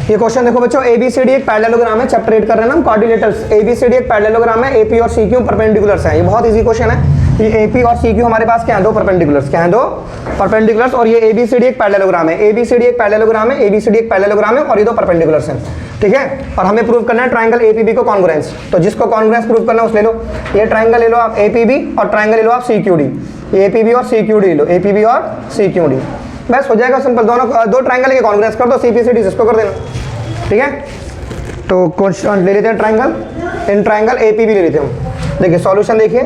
ये क्वेश्चन देखो बच्चों, ABCD एक पैरेललोग्राम है, चैप्टर 8 कर रहे हैं ना हम, कोऑर्डिनेटर्स। ABCD एक पैरेललोग्राम है, AP और CQ परपेंडिकुलर्स हैं। ये बहुत इजी क्वेश्चन है। ये AP और CQ हमारे पास क्या है, दो परपेंडिकुलर्स। क्या है, दो परपेंडिकुलर्स। और ये ABCD एक पैरेललोग्राम है, ABCD एक पैरेललोग्राम है, ABCD एक पैरेललोग्राम है, और ये दो परपेंडिकुलर्स हैं। ठीक है, और हमें प्रूव करना है ट्राइंगल APB को कॉन्ग्रुएंस। तो जिसको कॉन्ग्रुएंस प्रूव करना है उस ले लो। ये ट्राइंगल ले लो आप APB, और ट्राइंगल ले लो आप CQD। APB और CQD ले लो, APB और CQD, बस हो जाएगा सिंपल। दोनों दो ट्राइंगल के कॉन्ग्रुएंस कर दो, CPCD इसको कर देना। ठीक है, तो क्वेश्चन ले लेते हैं ट्राइंगल, इन ट्राइंगल APB ले लेते हैं। देखिए सॉल्यूशन देखिए,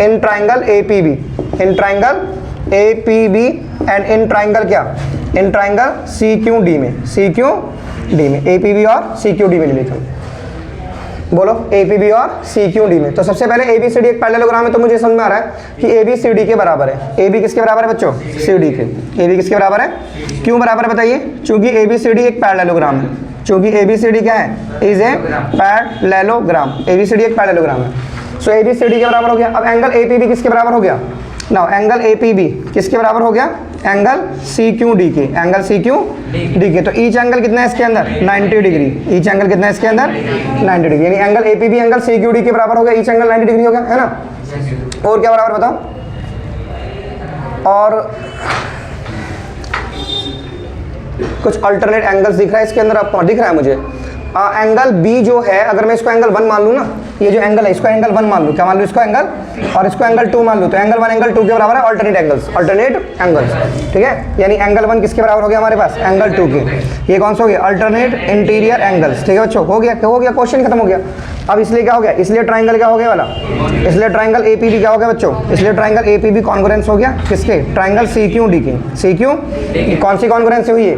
in triangle APB, in triangle APB and in triangle क्या, इन ट्राइंगल CQD में, CQD में, APB और CQD में ले लेते हैं। बोलो APB और CQD में। तो सबसे पहले ABCD एक पैरेललोग्राम है, तो मुझे समझ में आ रहा है कि AB CD के बराबर है। AB किसके बराबर है बच्चों, CD के। AB किसके बराबर है, क्यों बराबर है बताइए, चूंकि ABCD एक पैरेललोग्राम है। चूंकि ABCD क्या है, इज ए पैरेललोग्राम। ABCD एक पैरेललोग्राम है, सो ABCD के बराबर हो गया। अब एंगल APB किसके बराबर हो गया, नाउ एंगल APB किसके बराबर हो गया, एंगल CQD के, एंगल CQD के। तो ईच एंगल कितना है इसके अंदर, 90 डिग्री। ईच एंगल कितना है इसके अंदर, 90 डिग्री, यानी एंगल APB एंगल CQD के बराबर हो गया, ईच एंगल 90 डिग्री हो गया, है ना। और क्या बराबर बताओ, और कुछ अल्टरनेट एंगल्स दिख रहा है इसके अंदर आपको, दिख रहा है मुझे। एंगल B जो है, अगर मैं इसको एंगल 1 मान लूँ ना, ये जो एंगल है इसको एंगल 1 मान लूँ, क्या मान लूँ इसको एंगल, और इसको एंगल 2 मान लूँ, तो एंगल 1 एंगल 2 के बराबर है अल्टरनेट एंगल्स, अल्टरनेट एंगल्स। ठीक है, यानी एंगल 1 किसके बराबर हो गया हमारे पास, एंगल 2 के। ये कौन सा हो गया, अल्टरनेट इंटीरियर एंगल्स। ठीक है बच्चों, हो गया क्वेश्चन खत्म हो गया। अब इसलिए क्या हो गया, इसलिए ट्राइंगल क्या हो गया वाला, इसलिए ट्राइंगल APB क्या हो गया बच्चों, इसलिए ट्राइंगल APB कॉन्ग्रुएंस हो गया किसके, ट्राइंगल CQD के। CQ कौन सी कॉन्ग्रुएंस हुई है,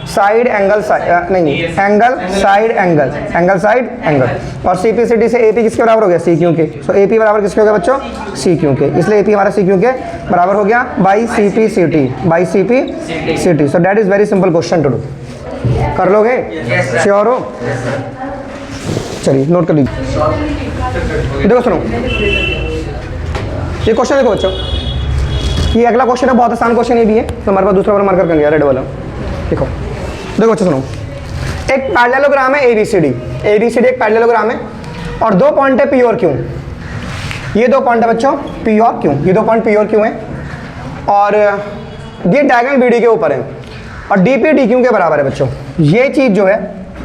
साइड एंगल, नहीं angle side angle, angle side angle. और CPCD से AP किसके बराबर हो गया, CQ के। सो AP बराबर किसके हो गया बच्चों, CQ के, इसलिए AP हमारा CQ के बराबर हो गया by CPCD, by CPCD। So that is very simple question to do. कर लोगे, श्योर हो, चलिए नोट कर लीजिए। देखो सुनो, ये क्वेश्चन देखो बच्चों, ये अगला क्वेश्चन है, बहुत आसान क्वेश्चन ये भी है। तो हमारे पास दूसरा वाला मार्कर कर गया, रेड वाला। देखो बच्चों सुनो, एक पैरेललोग्राम है ABCD, ABCD एक पैरेललोग्राम है, और दो पॉइंट है P और Q। ये दो पॉइंट है बच्चों P और Q, ये दो पॉइंट P और Q है, और ये डायगोनल BD के ऊपर है, और DP DQ के बराबर है बच्चों। ये चीज़ जो है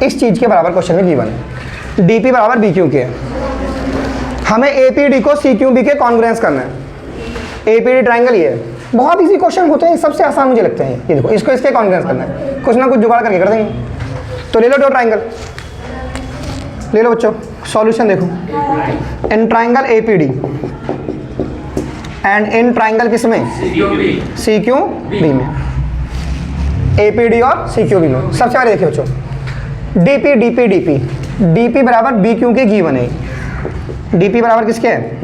इस चीज़ के बराबर क्वेश्चन में गिवन है, DP बराबर BQ के है। हमें APD को CQB के कॉन्ग्रुएंस करना है। APD ट्राइंगल ये है, बहुत इजी क्वेश्चन होते हैं, सबसे आसान मुझे लगते हैं। ये देखो, इसको इसके कॉन्ग्रुएंस करना है, कुछ ना कुछ जुगाड़ करके कर देंगे। तो ले लो दो ट्राइंगल, ले लो बच्चों, सॉल्यूशन देखो, in triangle APD and in triangle किसमें, CQB में, APD और CQB में। सबसे पहले देखिए बच्चों, DP बराबर BQ के गिवन है। DP बराबर किसके है,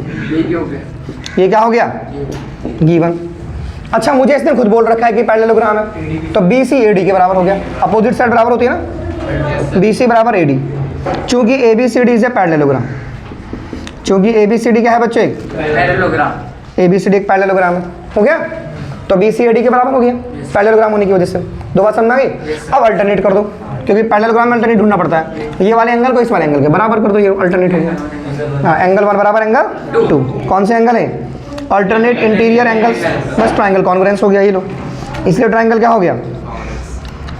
ये क्या हो गया, गिवन। अच्छा, मुझे इसने खुद बोल रखा है कि पैरेललोग्राम है, तो BC AD के बराबर हो गया। अपोजिट साइड बराबर होती है ना, BC बराबर AD। चूंकि ABCD इज ए पैरेललोग्राम, चूंकि ABCD क्या है बच्चों, एक पैरेललोग्राम, ABCD एक पैरेललोग्राम है, हो गया। तो BC AD के बराबर हो गया पैरेललोग्राम होने की वजह से। दो बात समझ में आ गई। अब अल्टरनेट कर दो, क्योंकि पैरेललोग्राम में अल्टरनेट ढूंढना पड़ता है। ये वाले एंगल को इस वाले एंगल के बराबर कर दो, ये अल्टरनेट हो गया। हाँ, एंगल 1 बराबर एंगल 2। कौन से एंगल है, अल्टरनेट इंटीरियर एंगल्स। बस ट्राइंगल कॉन्ग्रुएंस हो गया ये लो, इसलिए ट्राइंगल क्या हो गया,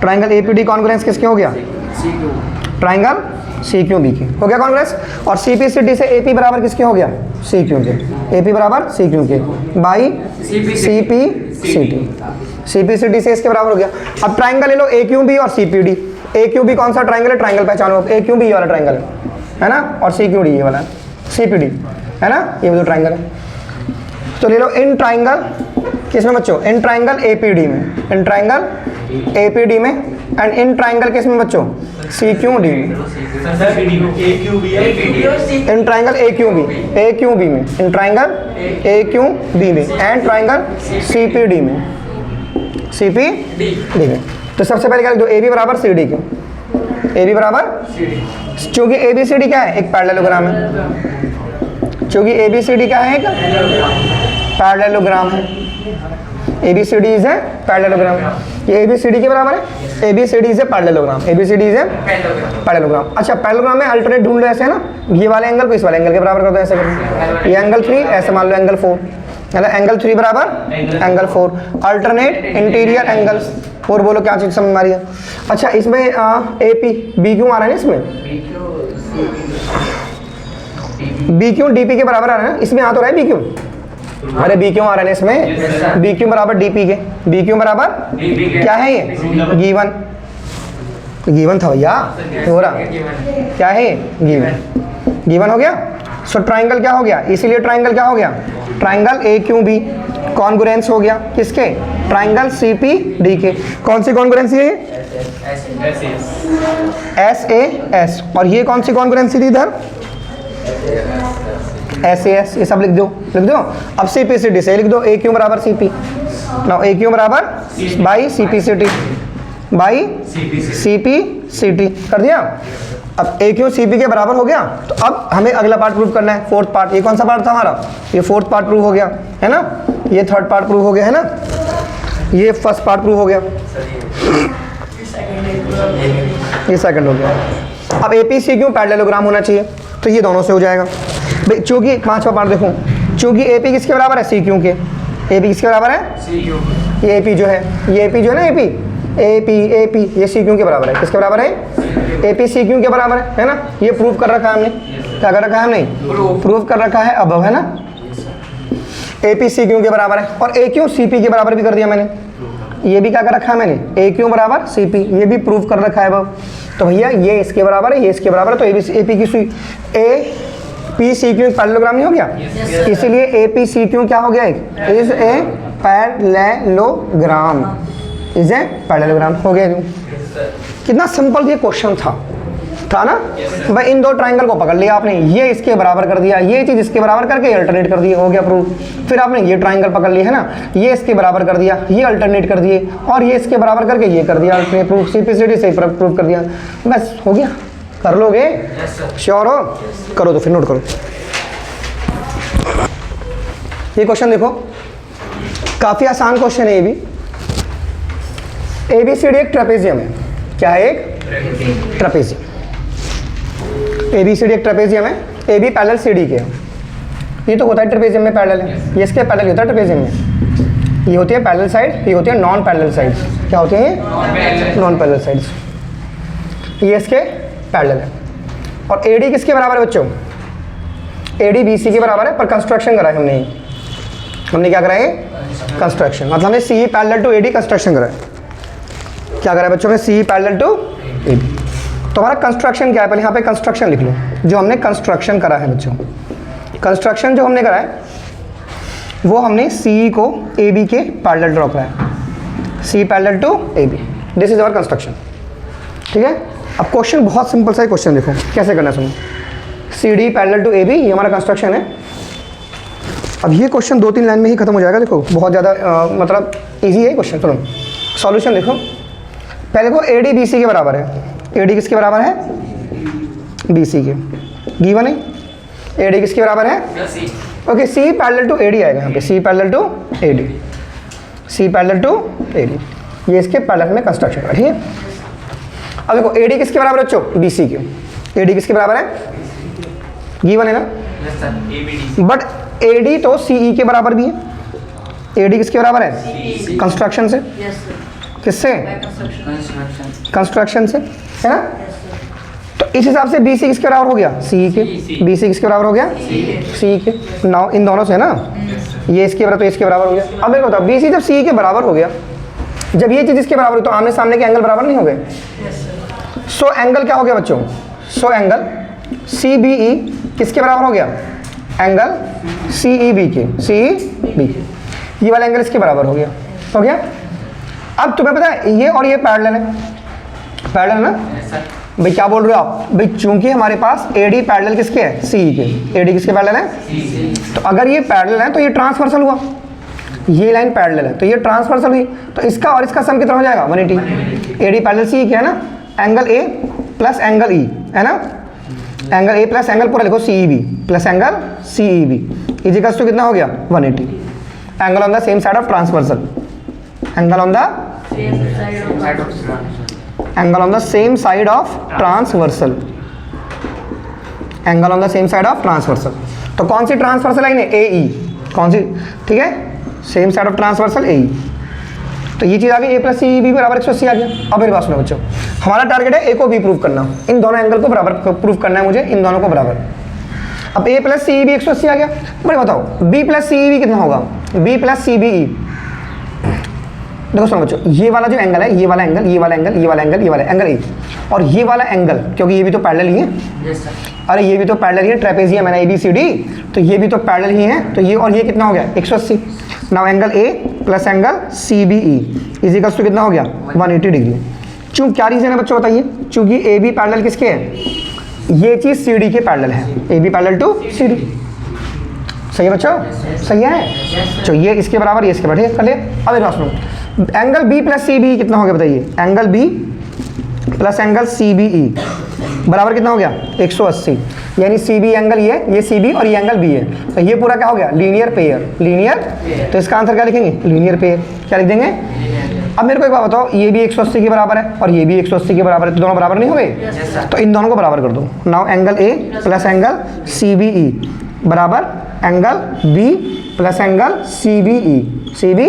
ट्राइंगल APD कॉन्ग्रुएंस किसके हो गया, ट्राइंगल CQB के हो गया कॉन्ग्रुएंस। और CPCD से AP बराबर किसके हो गया, CQ के। AP बराबर CQ के बाई CPCD, CPCD से इसके बराबर हो गया। अब ट्राइंगल ले लो AQB और CPD। AQB कौन सा ट्राइंगल है, ट्राइंगल पहचानो, AQB ये वाला ट्राइंगल है ना, और CQD ये वाला CPD है ना, ये दो ट्राइंगल है। तो ले लो इन ट्राइंगल किसमें बच्चों, इन ट्राइंगल APD में, इन ट्राइंगल APD में, एंड इन ट्राइंगल किसमें बच्चों, CQD में, इन ट्राइंगल AQB में, इन ट्राइंगल AQB में, एंड ट्राइंगल CPD में, CPD में। तो सबसे पहले क्या लिख दो, AB बराबर CD क्यों, AB बराबर, चूंकि ABCD क्या है, एक पैरेललोग्राम है। चूंकि ABCD क्या है, एक पैरेललोग्राम है। ABCD इज है पैरेललोग्राम। ये ABCD के बराबर है। ABCD is a parallelogram, ABCD is a parallelogram. अच्छा पैरेललोग्राम में अल्टरनेट ढूंढ लो ऐसे है ना, ये वाले एंगल को इस वाले एंगल के बराबर कर दो, ऐसे कर दो। ये एंगल 3, ऐसे मान लो एंगल 4, मतलब एंगल 3 बराबर एंगल 4। अल्टरनेट इंटीरियर एंगल्स, और बोलो क्या चीज़ समझ मारी है। अच्छा इसमें AP BQ आ रहा है ना, इसमें BQ DP के बराबर आ रहा है ना, इसमें आ तो रहा है BQ। अरे BQ आ रहा है ना इसमें, BQ बराबर DP के, BQ बराबर क्या है ये, गिवन था भैया, हो रहा क्या है ये, गिवन हो गया। सो ट्राइंगल क्या हो गया, इसीलिए ट्राइंगल क्या हो गया, ट्राइंगल AQB कॉन्ग्रुएंस हो गया किसके, ट्राइंगल CPD के। कौन सी कॉन्ग्रुएंसी है, SAS। और ये कौन सी कॉन्ग्रुएंसी थी इधर, SAS। ये सब लिख दो, लिख दो। अब CPCD से लिख दो, AQ बराबर CP, नाउ AQ बराबर बाई CPCD बाई CPCD कर दिया। अब AQ CP के बराबर हो गया, तो अब हमें अगला पार्ट प्रूव करना है, फोर्थ पार्ट। ये कौन सा पार्ट था हमारा, ये फोर्थ पार्ट प्रूव हो गया है ना, ये थर्ड पार्ट प्रूव हो गया है ना, ये फर्स्ट पार्ट प्रूव हो गया, ये सेकंड हो गया। अब APCQ पैरेललोग्राम होना चाहिए, तो ये दोनों से हो जाएगा भाई। चूंकि पांचवा पार्ट देखो, चूंकि AP किसके बराबर है, CQ के। AP किसके बराबर है, ये AP जो है, ये AP जो है ना, AP ये CQ के बराबर है। किसके बराबर है, APCQ के बराबर है ना। ये प्रूव कर रखा है हमने, क्या कर रखा है हमने, प्रूव कर रखा है अब, है ना। APCQ के बराबर है, और AQ CP के बराबर भी कर दिया मैंने। ये भी क्या कर रखा है मैंने, AQ बराबर CP, ये भी प्रूव कर रखा है अब। तो भैया ये इसके बराबर है, ये इसके बराबर है, तो APCQ पैरेललोग्राम नहीं हो गया, इसीलिए APCQ क्या हो गया, is a parallelogram, is a parallelogram हो गया। कितना सिंपल ये क्वेश्चन था ना भाई। इन दो ट्राइंगल को पकड़ लिया आपने, ये इसके बराबर कर दिया, ये चीज इसके बराबर करके अल्टरनेट कर दिया, हो गया प्रूव। फिर आपने ये ट्राइंगल पकड़ लिया है ना, ये इसके बराबर कर दिया, ये अल्टरनेट कर दिए, और ये इसके बराबर करके ये कर दिया अल्टरनेट, प्रूफ CPCD से प्रूव कर दिया, बस हो गया। कर लोगे, श्योर हो, करो तो फिर नोट करो। ये क्वेश्चन देखो, काफी आसान क्वेश्चन है ये भी। ABCD एक ट्रेपेजियम है, क्या है, एक ट्रेपेजियम। ABCD एक ट्रेपेजियम है, AB पैरेलल CD के है। ये तो होता है ट्रेपेजियम में पैरेलल है, ये इसके पैरेलल होता है ट्रेपेजियम में। ये होती है पैरेलल साइड, ये होती है नॉन पैरेलल साइड्स। क्या होती है, नॉन पैरेलल साइड्स। ये इसके पैरेलल है। और AD किसके बराबर है बच्चों, AD BC के बराबर है, पर कंस्ट्रक्शन करा है हमने क्या करा है, कंस्ट्रक्शन, मतलब हमने CE parallel to AD construction करा है। क्या करा है बच्चों में, CE पैरेलल टू AD। तो हमारा कंस्ट्रक्शन क्या है, पहले यहाँ पे कंस्ट्रक्शन लिख लो, जो हमने कंस्ट्रक्शन करा है बच्चों। कंस्ट्रक्शन जो हमने करा है वो हमने CE को AB के पैरेलल ड्रॉ करा है, CE parallel to AB, this is our construction. ठीक है, अब क्वेश्चन बहुत सिंपल सा क्वेश्चन देखो कैसे करना है, सुनो। CD पैरेलल टू AB, ये हमारा कंस्ट्रक्शन है। अब ये क्वेश्चन 2-3 लाइन में ही खत्म हो जाएगा, देखो बहुत ज़्यादा मतलब इजी है क्वेश्चन। सुनो सॉल्यूशन देखो, पहले को AD BC के बराबर है, AD किसके बराबर है, BC के, गिवन है। AD किसके बराबर है, okay, CE parallel to AD आएगा यहाँ पे, CE parallel to AD, CE parallel to AD, ये इसके पैरेलल में कंस्ट्रक्शन है। ठीक है, अब देखो AD किसके बराबर है बच्चों, BC के। AD किसके बराबर है, गिवन है ना, बट AD तो CE के बराबर भी है। AD किसके बराबर है, कंस्ट्रक्शन से, किससे, कंस्ट्रक्शन से, है ना। तो इस हिसाब से BC किसके बराबर हो गया, CE के। BC किसके बराबर हो गया, CE के। नाउ इन दोनों से है ना, ये इसके बराबर तो इसके बराबर हो गया। अब देखो तो BC जब CE के बराबर हो गया, जब ये चीज़ इसके बराबर हुई तो आमने सामने के एंगल बराबर नहीं हो गए। सो एंगल क्या हो गया बच्चों, सो एंगल CBE किसके बराबर हो गया, एंगल CEB के, CEB, ये वाला एंगल इसके बराबर हो गया, हो गया। अब तुम्हें पता है ये और ये पैरेलल है, पैरेलल ना भाई, क्या बोल रहे हो आप भाई, चूंकि हमारे पास AD पैरेलल किसके है, CE के। AD किसके पैरेलल है, तो अगर ये पैरेलल है तो ये ट्रांसवर्सल हुआ, ये लाइन पैरेलल है तो ये ट्रांसवर्सल हुई, तो इसका और इसका सम कितना हो जाएगा, 180। AD पैरेलल CE क्या है ना, angle A plus angle E है ना, एंगल A प्लस एंगल पूरा लिखो CEB plus angle CEB equals to कितना हो गया, 180। Angle on the same side of transversal, angle on the angle on the same side of transversal, angle on the same side of transversal. तो कौन सी transversal line है? AE, कौन सी? ठीक है, same side of transversal AE। तो ये चीज़ आ गई, A प्लस सी बी बराबर 180 आ गया। अब मेरे पास सुनो बच्चों, हमारा टारगेट है A को B प्रूव करना, इन दोनों एंगल को बराबर प्रूव करना है मुझे, इन दोनों को बराबर। अब A प्लस सी बी 180 आ गया, बड़े बताओ B प्लस सी बी कितना होगा? B प्लस सी बी, देखो सुनो बच्चों, ये वाला जो एंगल है, ये वाला एंगल, ये वाला एंगल, ये वाला एंगल, ये वाला एंगल A, और ये वाला एंगल, क्योंकि ये भी तो पैरेलल ही है। अरे ये भी तो पैरेलल ही है, ट्रेपेजियम है ना ABCD, तो ये भी तो पैरेलल ही है, तो ये और ये कितना हो गया? 180। Now angle A plus angle CBE equals to कितना हो गया? 180 डिग्री। क्यों, क्या रीजन है बच्चों बताइए? चूंकि AB पैरेलल किसके है? ये चीज CD के पैरेलल है, AB पैरेलल टू CD। सही है बच्चों? सही है। तो ये इसके बराबर, ये इसके बराबर, ठीक है, कर ले। अब एक बात सुनो, एंगल B प्लस CBE कितना हो गया बताइए? Angle B plus angle CBE बराबर कितना हो गया? 180। यानी CB एंगल ये CB और ये एंगल B है, तो ये पूरा क्या हो गया? Linear pair, linear. तो इसका आंसर क्या लिखेंगे? Linear pair. क्या लिख देंगे? अब मेरे को एक बात बताओ, ये भी 180 के बराबर है और ये भी 180 के बराबर है, तो दोनों बराबर नहीं हो गए? तो इन दोनों को बराबर कर दो। Now angle A plus angle CBE बराबर angle B plus angle CBE, CB,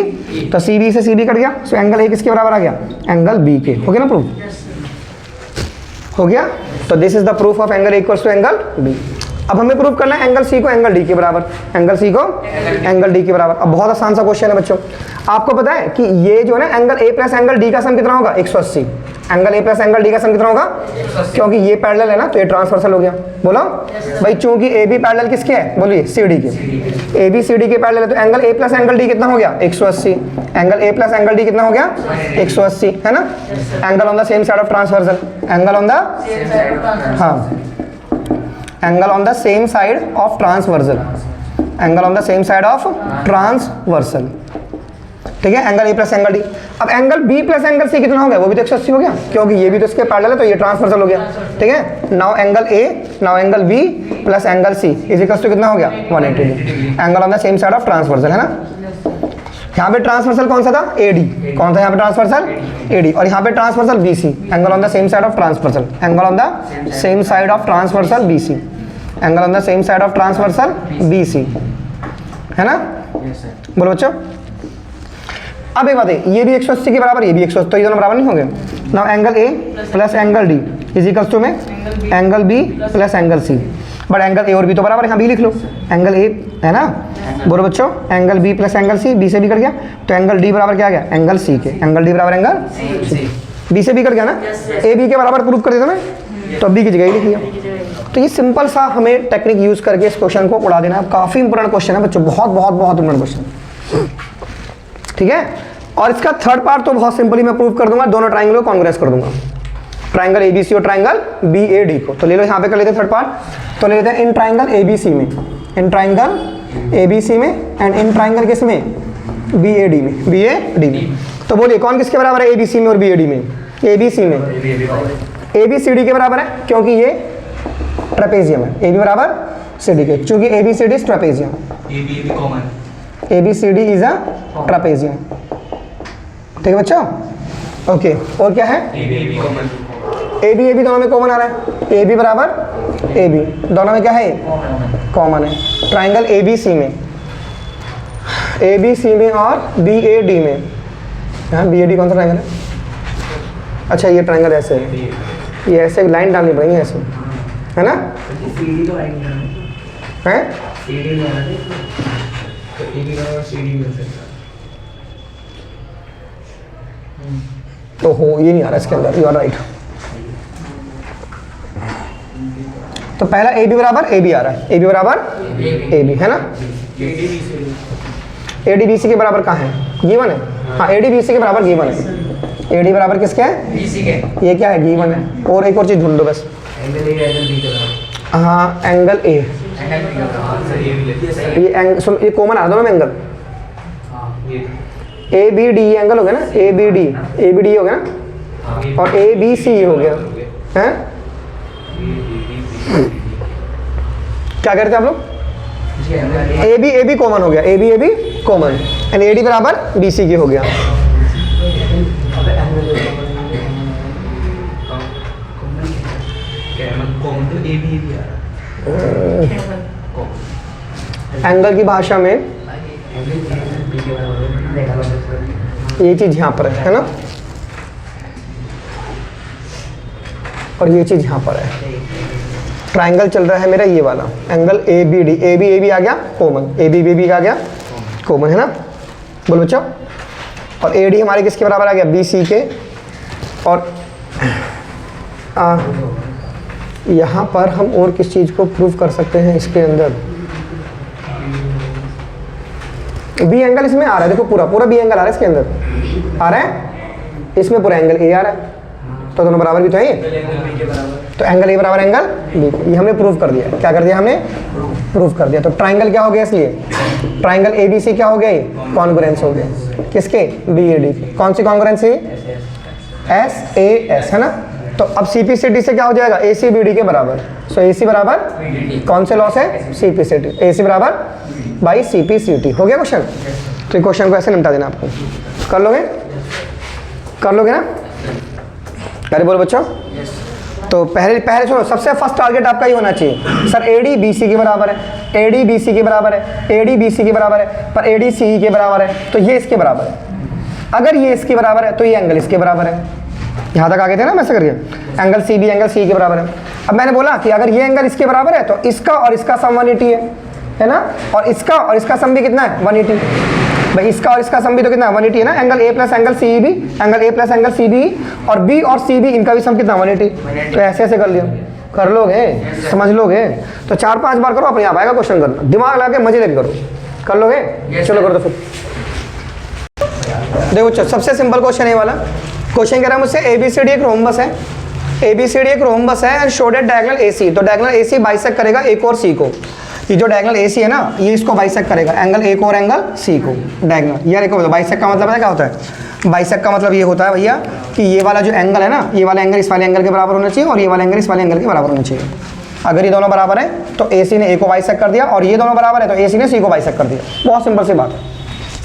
तो CB से CB कट गया, तो एंगल A किसके बराबर आ गया? एंगल B के। हो गया ना प्रूफ? हो गया। तो this is the proof of angle A equals to angle B। अब हमें प्रूफ करना है एंगल C को एंगल D के बराबर, एंगल C को एंगल D के बराबर। अब बहुत आसान सा क्वेश्चन है बच्चों, आपको पता है कि ये जो है ना angle A plus angle D का सम कितना होगा? 180। Angle A plus angle D का सम कितना होगा? क्योंकि ये पैरेलल है ना, तो ये ट्रांसवर्सल हो गया। बोलो भाई, चूंकि AB पैरेलल किसके है? बोलिए CD के। AB CD के पैरेलल है, तो angle A plus angle D कितना हो गया? 180। Angle A plus angle D कितना हो गया? 180, है ना? Angle on the same side of transversal, angle on the, हाँ, angle on the same side of transversal, angle on the same side of transversal. ठीक है, angle A plus angle D। अब angle B plus angle C कितना हो गया? वो भी तो 180 हो गया, क्योंकि ये भी तो इसके पैरेलल है, तो ये ट्रांसवर्सल हो गया। ठीक है, now angle A, now angle B plus angle C is equal to कितना हो गया? 180। Angle on the same side of transversal, है ना? यहाँ पे ट्रांसवर्सल कौन सा था? AD। कौन था यहाँ पे ट्रांसवर्सल? AD। और यहाँ पे transversal BC, angle on the same side of transversal, angle on the same side of transversal BC, angle on the same side of transversal BC, है ना? बोलो बच्चों। अब एक बात है, ये भी 180 के बराबर, ये भी 180, तो ये दोनों बराबर नहीं होंगे। Now angle A plus angle D is equals to में angle B plus angle C। But angle A और B तो बराबर है, यहाँ B लिख लो, एंगल A है ना? बोलो बच्चों, angle B plus angle C, B से B कट गया, तो एंगल D बराबर क्या आ गया? एंगल C के। एंगल D बराबर एंगल C, B से B कट गया ना? A B के बराबर प्रूफ कर देता मैं, तो B की जगह ही लिख लिया। तो ये सिंपल सा हमें टेक्निक यूज करके इस क्वेश्चन को उड़ा देना है। काफ़ी इंपॉर्टेंट क्वेश्चन है बच्चों, बहुत बहुत बहुत इंपॉर्टेंट क्वेश्चन। ठीक है, और इसका थर्ड पार्ट तो बहुत सिंपली मैं प्रूव कर दूंगा, दोनों ट्राइंगल को कांग्रेस कर दूंगा, ट्राइंगल ABC और ट्राइंगल BAD को। तो ले लो, यहाँ पे कर लेते हैं थर्ड पार्ट। तो ले लेते हैं इन ट्राइंगल ABC में, इन ट्राइंगल ABC में, एंड इन ट्राइंगल किस में? BAD में, BAD में। तो बोलिए कौन किसके बराबर है ABC में और BAD में? ABC में ABCD के बराबर है, क्योंकि ये ट्रेपेजियम है। AB बराबर CD के, चूंकि ABCD is trapezium, ABCD is a trapezium. ठीक है बच्चों? ओके, और क्या है? AB दोनों में कॉमन आ रहा है, AB बराबर AB, दोनों में क्या है? कॉमन है। ट्राइंगल ABC में, ABC में और BAD में, यहाँ BAD कौन सा ट्राइंगल है? अच्छा, ये ट्राइंगल ऐसे है, ये ऐसे एक लाइन डालनी पड़ेगी ऐसे, है ना? है तो हो, ये नहीं आ रहा इसके अंदर, यू आर राइट। तो पहला AB बराबर AB आ रहा है, AB बराबर AB, है ना? AD BC के बराबर कहाँ है? गिवन है, हाँ, AD BC के बराबर गिवन है। AD बराबर किसके है? BC के। ये क्या है? गिवन है। और एक और चीज़ ढूंढो बस, हाँ, एंगल A, ये कॉमन आ रहा दोनों में एंगल, ABD एंगल हो गया ना, ABD हो गया ना, और ABC हो गया, हैं? क्या करते हैं आप लोग? AB कॉमन हो गया, AB कॉमन, एंड AD बराबर BC की हो गया। एंगल की भाषा में ये चीज़ यहाँ पर है ना, और ये चीज़ यहाँ पर है। ट्राइंगल चल रहा है मेरा ये वाला angle A B D, A B आ गया कॉमन, ए बी आ गया कॉमन है ना, बोलो बच्चों। और ए डी हमारे किसके बराबर आ गया, बी सी के। और यहाँ पर हम और किस चीज़ को प्रूव कर सकते हैं इसके अंदर, बी एंगल इसमें आ रहा है, देखो पूरा पूरा बी एंगल आ रहा है इसके अंदर, आ रहा है इसमें पूरा एंगल ए आ रहा है, तो दोनों बराबर भी तो है ये, तो एंगल ए बराबर एंगल बी, ये हमने प्रूव कर दिया। क्या कर दिया हमने, प्रूव कर दिया। तो ट्राइंगल क्या हो गया, इसलिए ट्राइंगल ए बी सी क्या हो गया, ये कॉन्ग्रुएंस हो गया किसके, बी ए डी। कौन सी कॉन्ग्रुएंस है, एस ए एस है ना। तो अब सी पी सी डी से क्या हो जाएगा, ए सी बी डी के बराबर। सो ए सी बराबर कौन से लॉस है, सी P C D, A C बराबर by C P C T. हो गया क्वेश्चन। तो क्वेश्चन को ऐसे निपटा देना आपको, कर लोगे ना। अरे बोलो बच्चों। तो पहले सुनो, सबसे फर्स्ट टारगेट आपका ही होना चाहिए, sir A D B C के बराबर है, ए डी बी सी के बराबर है, ए डी बी सी के बराबर है, पर ए डी सी के बराबर है, तो ये इसके बराबर है। अगर ये इसके बराबर है तो ये एंगल इसके बराबर है। यहाँ तक आ गए थे ना, मैं ऐसे करके angle C B angle C के बराबर है। अब मैंने बोला कि अगर ये एंगल इसके बराबर है तो इसका और इसका सम 180 है ना, और इसका सम भी कितना है, 180। भाई इसका और इसका सम भी तो कितना 180 है ना, angle A plus angle C B, angle A plus angle C B, और बी और सी बी इनका भी सम कितना 180। तो ऐसे ऐसे कर लिया, कर लोगे, समझ लोगे। तो 4-5 बार करो, अपने आप आएगा क्वेश्चन करना, दिमाग लगा के मजे लेके करो, कर लोगे। चलो कर दो फिर। देखो सबसे सिंपल क्वेश्चन है वाला। क्वेश्चन कह रहा है मुझसे ए बी सी डी एक रोम्बस है, ए बी सी डी एक रोम्बस है and showed at diagonal A C. तो डायगोनल ए सी बाइसेक्ट करेगा एक और सी को। ये जो डायगोनल ए सी है ना, ये इसको बाइसेक्ट करेगा, एंगल ए को और एंगल सी को, डायगोनल। यार देखो बाइसेक्ट का मतलब है क्या होता है, बाइसेक्ट का मतलब ये होता है भैया कि ये वाला जो एंगल है ना, ये वाला एंगल इस वाले एंगल के बराबर होना चाहिए, और ये वाला एंगल इस वाले एंगल के बराबर होना चाहिए। अगर ये दोनों बराबर है तो ए सी ने ए को बाइसेक्ट कर दिया, और ये दोनों बराबर है तो ए सी ने सी को बाइसेक्ट कर दिया। बहुत सिंपल सी बात है,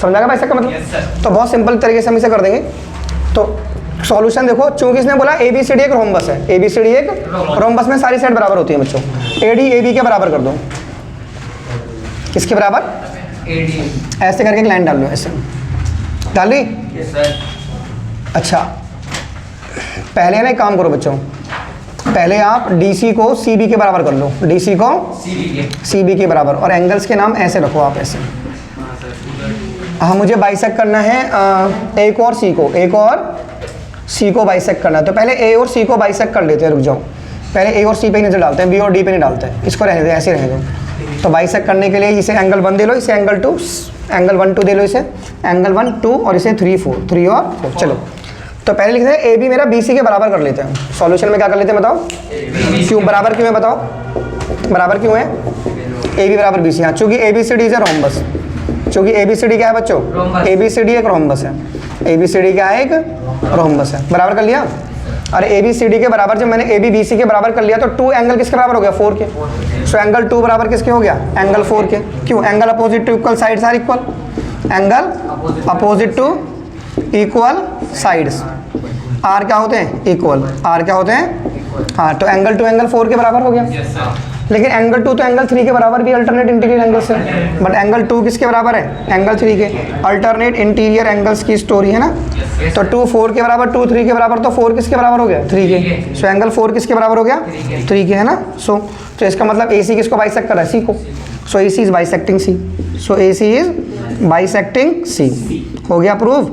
समझा गया बाइसेक्ट का मतलब। तो बहुत सिंपल तरीके से हम इसे कर देंगे। तो सॉल्यूशन देखो, चूंकि इसने बोला ए बी सी डी एक रोम्बस है, ए बी सी डी एक रोम्बस में सारी साइड बराबर होती है बच्चों। ए डी ए बी के बराबर कर दो, किसके बराबर, ए डी। ऐसे करके एक लाइन डाल लो, ऐसे डाल ली। अच्छा पहले ना एक काम करो बच्चों, पहले आप डी सी को सी बी के बराबर कर लो, डी सी को सी बी के बराबर, और एंगल्स के नाम ऐसे रखो आप, ऐसे। हाँ मुझे बाइसेक्ट करना है एक और सी को, एक और सी को बाइसेक्ट करना है। तो पहले ए और सी को बाइसेक्ट कर लेते हैं, रुक जाओ। पहले ए और सी पे ही नजर डालते हैं, बी और डी पे नहीं डालते हैं, इसको रहने दो, ऐसे रहने दो। तो बाइसेक्ट करने के लिए इसे एंगल 1 दे लो, इसे एंगल 2, एंगल 1 2 दे लो, इसे एंगल 1 2, और इसे 3 4, 3 और 4। चलो तो पहले लिखते हैं ए बी मेरा बी सी के बराबर कर लेते हैं। सॉल्यूशन में क्या कर लेते हैं बताओ, क्यों बराबर क्यों है बताओ, बराबर क्यों है, ए बी बराबर बी सी। हाँ चूँकि A B C D is a rhombus, चूँकि ए बी सी डी क्या है बच्चों, ए बी सी डी एक रोम्बस है, ए बी सी डी क्या है, एक रोम्बस है। बराबर कर लिया। अरे ए बी सी डी के बराबर जब मैंने ए बी बी सी के बराबर कर लिया तो 2 एंगल किसके बराबर हो गया, 4 के। सो एंगल 2 बराबर किसके हो गया, एंगल 4 के। क्यों, angle opposite to equal sides are equal, angle opposite to equal sides are क्या होते हैं, इक्वल, आर क्या होते हैं, हाँ। तो एंगल 2 एंगल 4 के बराबर हो गया। लेकिन एंगल 2 तो एंगल 3 के बराबर भी अल्टरनेट इंटीरियर एंगल्स है, बट एंगल 2 किसके बराबर है, एंगल 3 के। अल्टरनेट इंटीरियर एंगल्स की स्टोरी है ना। तो 2 4 के बराबर, 2 3 के बराबर, तो 4 किसके बराबर हो गया, 3 के। सो एंगल 4 किसके बराबर हो गया, 3 के, है ना। सो तो इसका मतलब ए सी किसको बाइसेक्ट कर रहा है, सी को। So A C is bisecting C, so A C is bisecting C. हो गया प्रूव,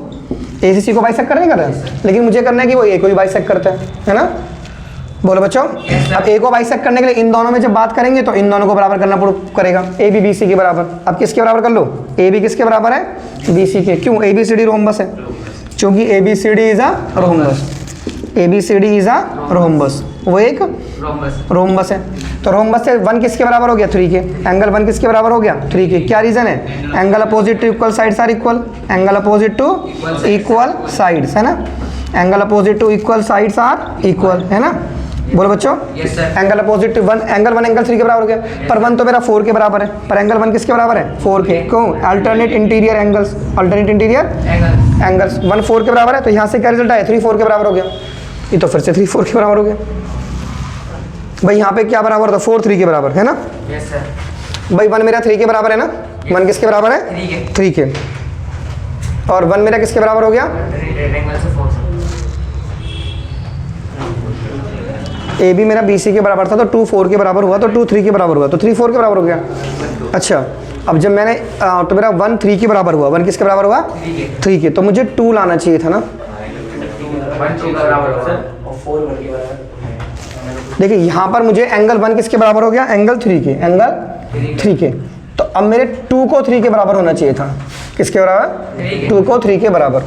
ए सी को बाइसेक्ट कर नहीं कर रहा है, लेकिन मुझे करना है कि वो ए को भी बाइसेक्ट करता है ना। बोलो बच्चों। अब ए को बाइसेक्ट करने के लिए इन दोनों में जब बात करेंगे तो इन दोनों को बराबर करना करेगा, ए बी बी सी के बराबर। अब किसके बराबर कर लो, ए बी किसके बराबर है, बी सी के। क्यों, A B C D rhombus है, क्योंकि A B C D is a rhombus, A B C D is a rhombus, वो एक रोम्बस है। तो रोम्बस से 1 किसके बराबर हो गया, 3 के। एंगल 1 किसके बराबर हो गया, 3 के। क्या रीजन है, angle opposite to equal sides are equal, angle opposite to equal sides, है ना। Angle opposite to equal sides are equal, है ना। बोलो बच्चों। Angle opposite to 1, angle 1 angle 3 के बराबर हो गया, पर 1 तो मेरा 4 के बराबर है, पर एंगल 1 किसके बराबर है, 4 के। क्यों, alternate interior angles, alternate interior angles. 1 4 के बराबर है, तो यहाँ से क्या रिजल्ट आया, 3 4 के बराबर हो गया। ये तो फिर से 3 4 के बराबर हो गया, भाई यहाँ पे क्या बराबर था, 4 3 के बराबर है ना। Yes sir. भाई 1 मेरा 3 के बराबर है ना, 1 किसके बराबर है, 3 के, और 1 मेरा किसके बराबर हो गया, रेक्टेंगल से 4 ए बी मेरा बी सी के बराबर था, तो 2 4 के बराबर हुआ, तो 2 3 के बराबर हुआ, तो 3 4 के बराबर हो गया। अच्छा, अब जब मैंने तो मेरा 1 3 के बराबर हुआ, 1 किसके बराबर हुआ, 3 के, तो मुझे 2 लाना चाहिए था ना। 1 2 का बराबर होगा सर, और 4 1 के बराबर। देखिए यहाँ पर मुझे एंगल 1 किसके बराबर हो गया, एंगल 3 के, एंगल 3 के, तो अब मेरे 2 को 3 के बराबर होना चाहिए था, किसके बराबर, 2 को 3 के बराबर।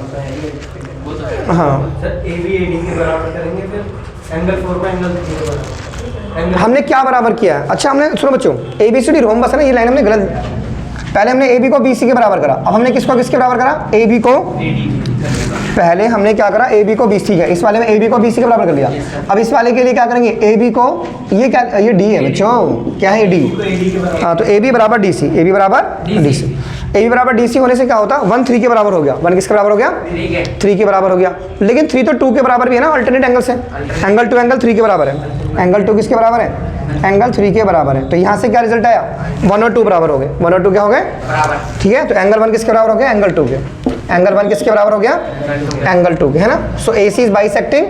हाँ sir A B A D के बराबर करेंगे, फिर एंगल 4 को एंगल 3 के बराबर। हमने क्या बराबर किया है, अच्छा हमने सुनो बच्चों, A B C D rhombus है ना, ये लाइन हमने गलत, पहले हमने ए बी को बी सी के बराबर करा, अब हमने किसको किसके बराबर करा, ए बी को, पहले हमने क्या करा, ए बी को बी सी का, इस वाले में ए बी को बी सी के बराबर कर लिया। अब इस वाले के लिए क्या करेंगे, ए बी को, ये क्या, ये डी है बच्चों, क्या है डी, हाँ, तो ए बी बराबर डी सी, ए बी बराबर डी सी, ए बी बराबर डी सी होने से क्या होता, 1 3 के बराबर हो गया, 1 किसके बराबर हो गया, 3 के बराबर हो गया, लेकिन 3 तो 2 के बराबर भी है ना, अल्टरनेट एंगल से, एंगल 2 एंगल 3 के बराबर है, एंगल 2 किसके बराबर है, एंगल 3 के बराबर है, तो यहाँ से क्या रिजल्ट आया, 1 और 2 बराबर हो गए, 1 और 2 क्या हो गए बराबर, ठीक है, तो एंगल 1 किसके बराबर हो गया, एंगल 2 के, एंगल 1 किसके बराबर हो गया, एंगल 2 के, है ना। सो ए सी इज बाइसेक्टिंग,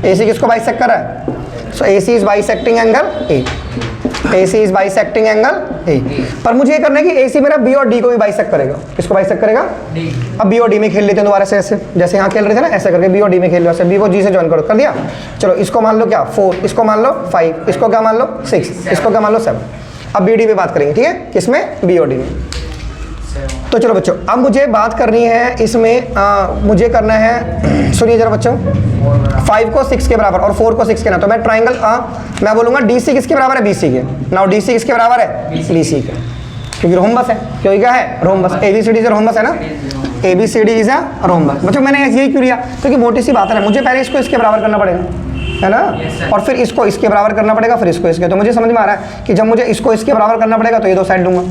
ए सी किसको बाइसेक्ट कर रहा है, so A C is bisecting angle A, A C is bisecting angle A, पर मुझे ये करना है कि ए सी मेरा बी और डी को भी बाइसेक्ट करेगा, किसको बाइसेक्ट करेगा, डी। अब बी और डी में खेल लेते हैं दोबारा से, ऐसे जैसे यहाँ खेल रहे थे ना, ऐसे करके बी और डी में खेल लो, ऐसे बी को जी से ज्वाइन करो, कर दिया, चलो इसको मान लो क्या 4, इसको मान लो 5, इसको क्या मान लो 6, इसको क्या मान लो 7, अब बी डी में बात करेंगे, ठीक है, किसमें, बी और डी में। तो चलो बच्चों, अब मुझे बात करनी है इसमें, मुझे करना है, सुनिए जरा बच्चों, 5 को 6 के बराबर और 4 को 6 के ना, तो मैं ट्राइंगल, मैं बोलूंगा डी सी किसके बराबर है, बी सी के, नाउ डी सी किसके बराबर है, बी सी के, क्योंकि रोम्बस है, क्योंकि क्या है, rhombus, A B C D से रोम्बस है ना, A B C D is a rhombus. बच्चों मैंने यही क्यों लिया, क्योंकि मोटी सी बात है, मुझे पहले इसको इसके बराबर करना पड़ेगा, है ना, और फिर इसको इसके बराबर करना पड़ेगा, फिर इसको इसके, तो मुझे समझ में आ रहा है कि जब मुझे इसको इसके बराबर करना पड़ेगा तो ये 2 साइड लूंगा,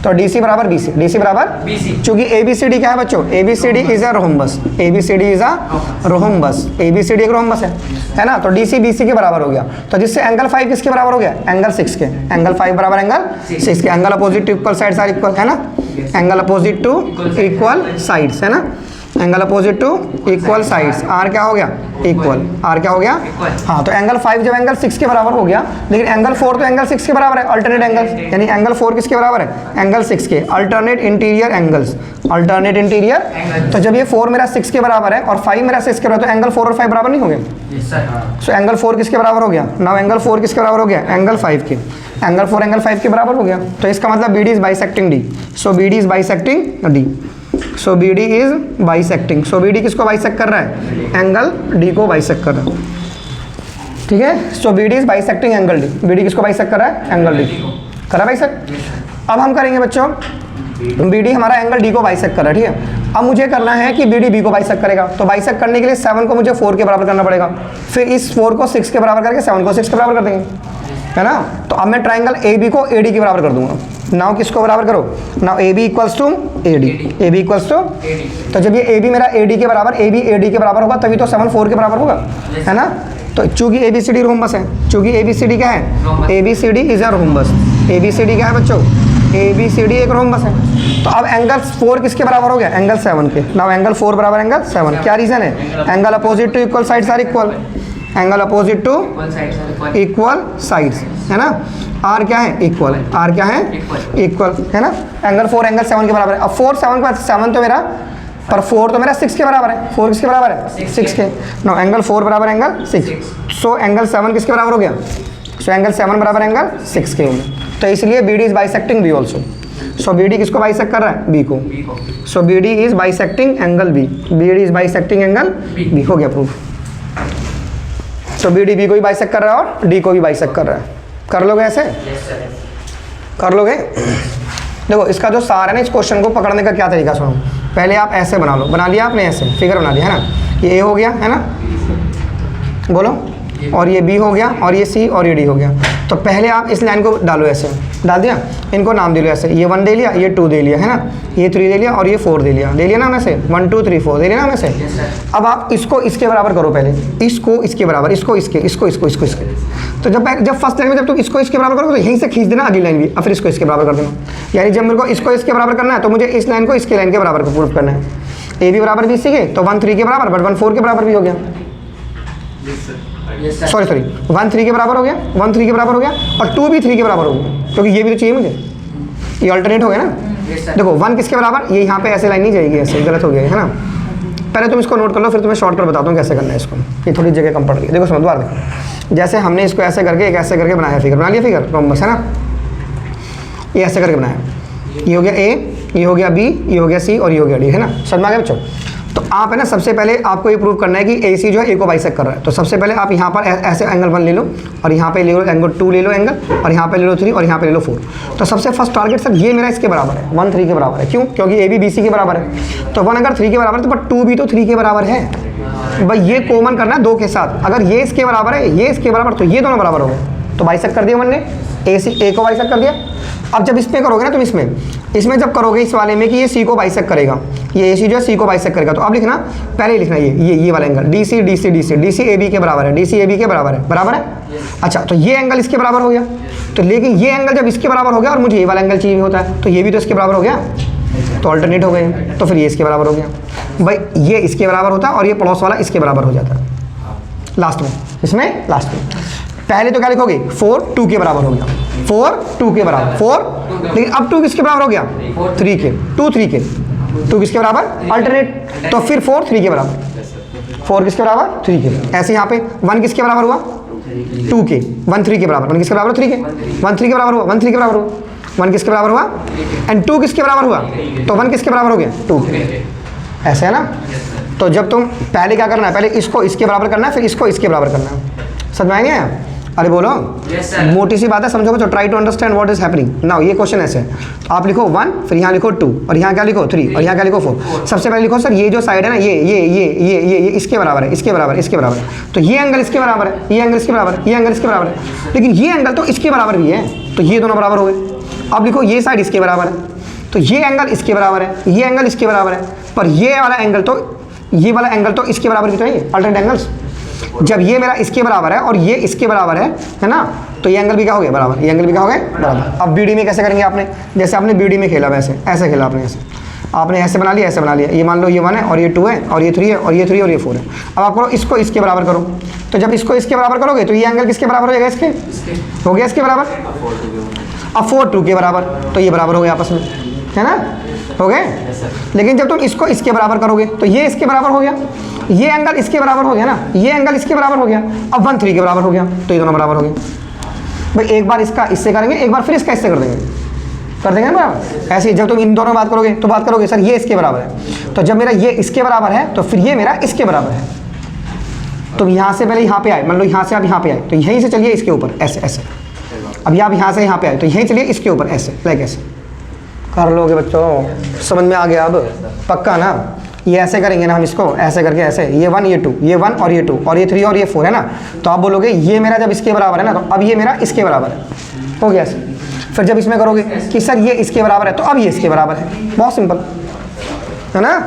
तो डी सी बराबर बी सी, डी सी बराबर बी सी, चूंकि ए बी सी डी क्या है बच्चों, A B C D is a rhombus, A B C D is a rhombus, A B C D एक rhombus है ना, तो डी सी बी सी के बराबर हो गया, तो जिससे एंगल 5 किसके बराबर हो गया, एंगल 6 के, एंगल 5 बराबर एंगल 6 के, angle opposite to equal sides are equal, है ना, angle opposite to equal sides, है ना, angle opposite to equal sides, are क्या हो गया, इक्वल, आर क्या हो गया, हाँ, तो एंगल 5 जब एंगल 6 के बराबर हो गया, लेकिन एंगल 4 तो एंगल 6 के बराबर है, अल्टरनेट एंगल, यानी एंगल 4 किसके बराबर है, एंगल 6 के, alternate interior angles, alternate interior, तो जब ये 4 मेरा 6 के बराबर है और 5 मेरा 6 के बराबर, तो एंगल 4 और 5 बराबर नहीं हो गए, सो एंगल 4 किसके बराबर हो गया, नाउ एंगल 4 किसके बराबर हो गया, एंगल 5 के, एंगल 4 एंगल 5 के बराबर हो गया, तो इसका मतलब B D is bisecting D, so B D is bisecting D, so B D is bisecting, so B D किसको बाइसेक्ट कर रहा है, एंगल डी को बाइसेक्ट कर रहा है, ठीक है, so B D is bisecting angle D, B D किसको बाइसेक्ट कर रहा है, एंगल डी, करा बाइसेक्ट। अब हम करेंगे बच्चों, बी डी हमारा एंगल डी को बाइसेक्ट कर रहा है, ठीक है, अब मुझे करना है कि बी डी बी को बाइसेक्ट करेगा, तो बाइसेक्ट करने के लिए 7 को मुझे 4 के बराबर करना पड़ेगा, फिर इस 4 को 6 के बराबर करके 7 को 6 के बराबर कर देंगे, है ना, तो अब मैं ट्राइंगल ए बी को ए डी के बराबर कर दूंगा, नाउ किसको बराबर करो, now A B equals to A D, A B equals to, तो जब ये ए बी मेरा ए डी के बराबर, ए बी ए डी के बराबर होगा तभी तो 7 4 के बराबर होगा, है ना, तो चूंकि A B C D rhombus है, चूंकि ए बी सी डी क्या है, A B C D is a rhombus, A B C D क्या है बच्चों, ए बी सी डी एक रोम्बस है, तो अब एंगल 4 किसके बराबर हो गया, एंगल 7 के, नाउ एंगल 4 बराबर एंगल 7, क्या रीजन है, angle opposite to equal sides are equal, angle opposite to equal sides, है ना, आर क्या है, इक्वल, आर क्या है, इक्वल, है ना, एंगल 4 एंगल 7 के बराबर है, अब 4 7 के बाद 7 तो मेरा, पर 4 तो मेरा 6 के बराबर है, 4 किसके बराबर है, 6 के, नो एंगल 4 बराबर एंगल 6, सो एंगल 7 किसके बराबर हो गया, सो एंगल 7 बराबर एंगल 6 के हो गया, तो इसलिए B D is bisecting B also, so B D किसको बाइसेक्ट कर रहा है, बी को, so B D is bisecting angle B, B D is bisecting angle B, हो गया proof, so B D B को भी बाइसेक्ट कर रहा है और डी को भी बाइसेक्ट कर रहा है, कर लोगे ऐसे, कर लोगे, देखो इसका जो सार है ना, इस क्वेश्चन को पकड़ने का क्या तरीका सुनो, पहले आप ऐसे बना लो, बना लिया आपने, ऐसे फिगर बना लिया, है ना, ये ए हो गया, है ना, बोलो और ये बी हो गया, और ये सी और ये डी हो गया। तो पहले आप इस लाइन को डालो, ऐसे डाल दिया, इनको नाम दे लो ऐसे, ये 1 दे लिया, ये 2 दे लिया, है ना, ये 3 दे लिया और ये 4 दे लिया ना, मैं से 1 2 3 4 दे लिया ना मैं से। अब आप इसको इसके बराबर करो, पहले इसको इसके बराबर, इसको इसके, इसको इसके। तो जब फर्स्ट लाइन में जब तुम इसको इसके बराबर करोगे तो यहीं से खींच देना अगली लाइन भी, और फिर इसको इसके बराबर कर देना। यानी जब मेरे को इसको इसके बराबर करना है तो मुझे इस लाइन को इसके लाइन के बराबर प्रूफ करना है। ए बी बराबर बी सी के, तो 1 3 के बराबर, बट 1 4 के बराबर भी हो गया। सॉरी 1 3 के बराबर हो गया, 1 3 के बराबर हो गया, और 2 भी 3 के बराबर हो गया, क्योंकि ये भी तो चाहिए मुझे, ये अल्टरनेट हो गया ना। देखो 1 किसके बराबर, ये यहाँ पे ऐसे लाइन नहीं जाएगी, ऐसे गलत हो गया है ना। पहले तुम इसको नोट कर लो, फिर तुम्हें शॉर्ट कर बताता हूँ कैसे करना है इसको, ये थोड़ी जगह कम पड़ गई। देखो समझ देखो, जैसे हमने इसको ऐसे करके एक ऐसे करके बनाया, फिगर बना लिया, फिगर रोम्बस है ना, ये ऐसे करके बनाया, ये हो गया ए, ये हो गया बी, ये हो गया सी और ये हो गया डी, है ना। समझ में आ गया बच्चों। तो आप है ना, सबसे पहले आपको ये प्रूव करना है कि ए सी जो है ए को बाइसेक्ट कर रहा है। तो सबसे पहले आप यहाँ पर ऐसे एंगल 1 ले लो, और यहाँ पे ले लो एंगल 2 ले लो एंगल, और यहाँ पे ले लो 3, और यहाँ पे ले लो 4। तो सबसे फर्स्ट टारगेट सर ये मेरा इसके बराबर है, 1 3 के बराबर है। क्यों? क्योंकि ए बी बी सी के बराबर है। तो 1 अगर 3 के बराबर है तो बट 2 भी तो 3 के बराबर है। भाई ये कॉमन करना है 2 के साथ, अगर ये इसके बराबर है, ये इसके बराबर, तो ये दोनों बराबर हो गए, तो बाइसेक्ट कर दिया 1 ने, ए को बाइसेक्ट कर दिया। अब जब इसमें करोगे ना तुम, इसमें जब करोगे इस वाले में कि ये सी को बाइसेक्ट करेगा, ये ए सी जो है सी को बाइसेक्ट करेगा, तो अब लिखना, पहले लिखना ये वाला angle D C A B के बराबर है, डी सी ए बी के बराबर है, बराबर है। अच्छा, तो ये एंगल इसके बराबर हो गया, तो लेकिन ये एंगल जब इसके बराबर हो गया और मुझे ये वाला एंगल चाहिए होता है, तो ये भी तो इसके बराबर हो गया, तो अल्टरनेट हो गए, तो फिर ये इसके बराबर हो गया। भाई ये इसके बराबर होता है और ये पड़ोस वाला इसके बराबर हो जाता है लास्ट में, इसमें लास्ट में। पहले तो क्या लिखोगे, 4 2 के बराबर हो गया, 4 2 के बराबर 4, लेकिन अब 2 किसके बराबर हो गया, 3 के, 2 3 के, 2 किसके बराबर, अल्टरनेट, तो फिर 4 3 के बराबर, 4 किसके बराबर, 3 के। ऐसे यहाँ पे 1 किसके बराबर हुआ, 2 के, 1 3 के बराबर, 1 किसके बराबर, 3 के, 1 3 के बराबर हुआ, 1 3 के बराबर हुआ, 1 किसके बराबर हुआ, एंड 2 किसके बराबर हुआ, तो 1 किसके बराबर हो गया, 2 के। ऐसे है ना। तो जब तुम पहले क्या करना है, पहले इसको इसके बराबर करना है, फिर इसको इसके बराबर करना है। समझ में आएंगे? अरे बोलो, मोटी सी बात है, समझो बच्चों, try to understand what is happening now. ये क्वेश्चन ऐसे है, तो आप लिखो 1, फिर यहाँ लिखो 2, और यहाँ क्या लिखो 3, और यहाँ क्या लिखो 4। सबसे पहले लिखो सर ये जो साइड है ना, ये इसके बराबर है, इसके बराबर है, इसके बराबर है, तो ये एंगल इसके बराबर है, ये एंगल इसके बराबर है, ये एंगल इसके बराबर है, लेकिन ये एंगल तो इसके बराबर भी है, तो ये दोनों बराबर हो गए। अब लिखो ये साइड इसके बराबर है, तो ये एंगल इसके बराबर है, ये एंगल इसके बराबर है, पर ये वाला एंगल तो, ये वाला एंगल तो इसके बराबर भी तो है, अल्टरनेट एंगल्स। जब ये मेरा इसके बराबर है और ये इसके बराबर है ना, तो ये एंगल भी क्या हो गया, बराबर, ये एंगल भी क्या हो गया, बराबर। अब बीडी में कैसे करेंगे आपने, जैसे आपने बीडी में खेला वैसे, ऐसे खेला आपने, ऐसे आपने ऐसे बना लिया, ऐसे बना लिया। ये मान लो ये 1 है और ये 2 है और ये 3 है और ये 3 और ये 4 है। अब आप करो इसको इसके बराबर करो, तो जब इसको इसके बराबर करोगे तो ये एंगल किसके बराबर हो जाएगा, इसके हो गया इसके बराबर। अब 4 2 के बराबर, तो ये बराबर हो गया आपस में, है ना, हो गए। लेकिन जब तुम इसको इसके बराबर करोगे तो ये इसके बराबर हो गया, ये एंगल इसके बराबर हो गया ना, ये एंगल इसके बराबर हो गया। अब 1 3 के बराबर हो गया, तो ये दोनों बराबर हो गए। भाई एक बार इसका इससे करेंगे, एक बार फिर इसका इससे कर देंगे ना बराबर। ऐसे ही जब तुम इन दोनों बात करोगे तो बात करोगे सर ये इसके बराबर है, तो जब मेरा ये इसके बराबर है तो फिर ये मेरा इसके बराबर है। तो यहाँ से पहले यहाँ पे आए, मान लो यहाँ से आप यहाँ पे आए, तो यहीं से चलिए इसके ऊपर ऐसे ऐसे। अब आप यहाँ से यहाँ पे आए तो यहीं चलिए इसके ऊपर ऐसे, लाइक ऐसे कर लोगे बच्चों, समझ में आ गया अब पक्का ना। ये ऐसे करेंगे ना हम इसको, ऐसे करके ऐसे, ये 1 ये 2, ये 1 और ये 2 और ये 3 और ये 4 है ना, तो आप बोलोगे ये मेरा जब इसके बराबर है ना, तो अब ये मेरा इसके बराबर है, हो गया ऐसे। फिर जब इसमें करोगे कि सर ये इसके बराबर है, तो अब ये इसके बराबर है, बहुत सिंपल है ना।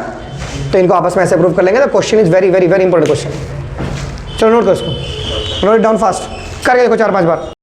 तो इनको आपस में ऐसे प्रूव कर लेंगे। तो question is very very very important question. चलो नोट करो इसको, नोट डाउन फास्ट करके देखो 4 5 बार।